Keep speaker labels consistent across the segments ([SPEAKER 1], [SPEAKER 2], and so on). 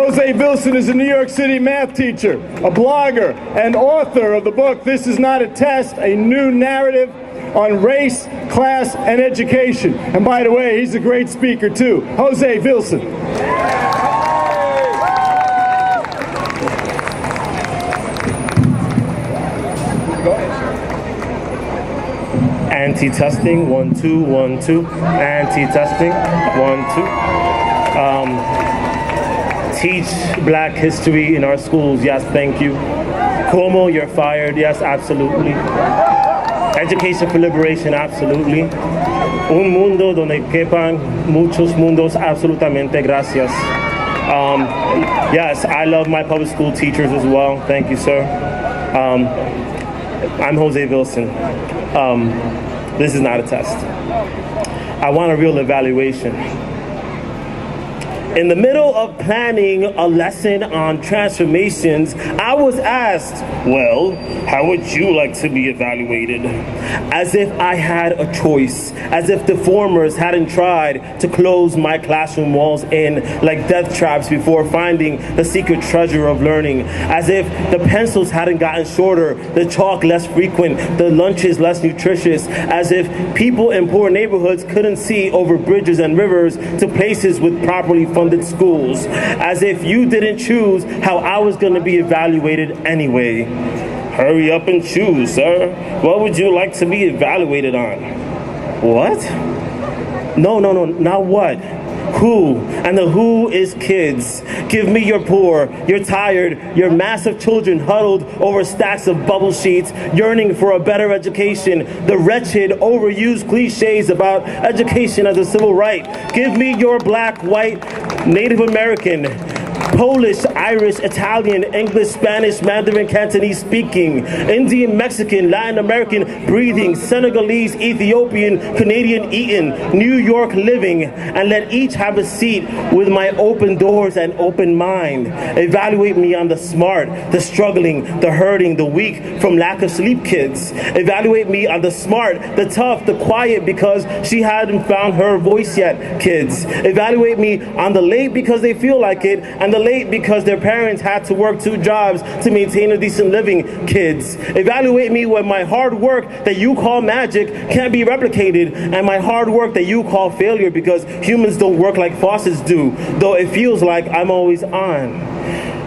[SPEAKER 1] Jose Vilson is a New York City math teacher, a blogger, and author of the book, This Is Not a Test, a new narrative on race, class, and education. And by the way, he's a great speaker too. Jose Vilson.
[SPEAKER 2] Anti-testing, 1, 2, 1, 2. Anti-testing, 1, 2. Teach Black history in our schools, yes, thank you. Cuomo, you're fired, yes, absolutely. Education for liberation, absolutely. Un mundo donde quepan muchos mundos, absolutamente, gracias. Yes, I love my public school teachers as well, thank you, sir. I'm Jose Vilson. This is not a test. I want a real evaluation. In the middle of planning a lesson on transformations, I was asked, well, how would you like to be evaluated? As if I had a choice, as if the formers hadn't tried to close my classroom walls in like death traps before finding the secret treasure of learning, as if the pencils hadn't gotten shorter, the chalk less frequent, the lunches less nutritious, as if people in poor neighborhoods couldn't see over bridges and rivers to places with properly funded schools, as if you didn't choose how I was going to be evaluated anyway. Hurry up and choose, sir. What would you like to be evaluated on? What? No, not what. Who? And the who is kids. Give me your poor, your tired, your massive children huddled over stacks of bubble sheets, yearning for a better education, the wretched, overused cliches about education as a civil right. Give me your Black, white, Native American, Polish, Irish, Italian, English, Spanish, Mandarin, Cantonese speaking, Indian, Mexican, Latin American breathing, Senegalese, Ethiopian, Canadian eating, New York living, and let each have a seat with my open doors and open mind. Evaluate me on the smart, the struggling, the hurting, the weak from lack of sleep kids. Evaluate me on the smart, the tough, the quiet because she hadn't found her voice yet kids. Evaluate me on the late because they feel like it, and the late because their parents had to work 2 jobs to maintain a decent living kids. Evaluate me when my hard work that you call magic can't be replicated, and my hard work that you call failure because humans don't work like faucets do, though it feels like I'm always on.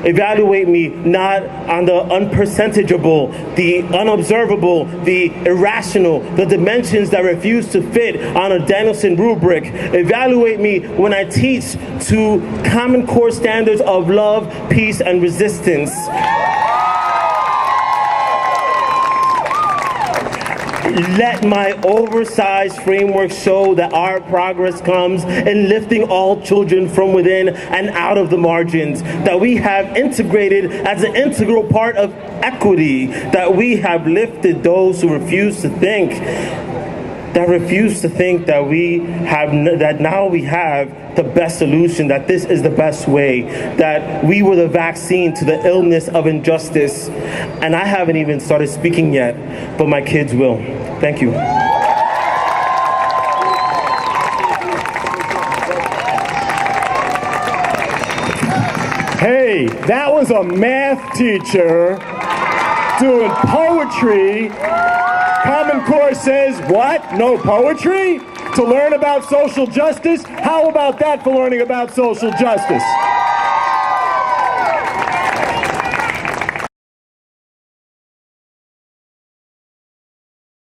[SPEAKER 2] Evaluate me not on the unpercentageable, the unobservable, the irrational, the dimensions that refuse to fit on a Danielson rubric. Evaluate me when I teach to common core standards of love, peace, and resistance. Let my oversized framework show that our progress comes in lifting all children from within and out of the margins, that we have integrated as an integral part of equity, that we have lifted those who refuse to think, that now we have the best solution, that this is the best way, that we were the vaccine to the illness of injustice. And I haven't even started speaking yet, but my kids will. Thank you.
[SPEAKER 1] Hey, that was a math teacher doing poetry. Common Core says, what? No poetry? To learn about social justice? How about that for learning about social justice?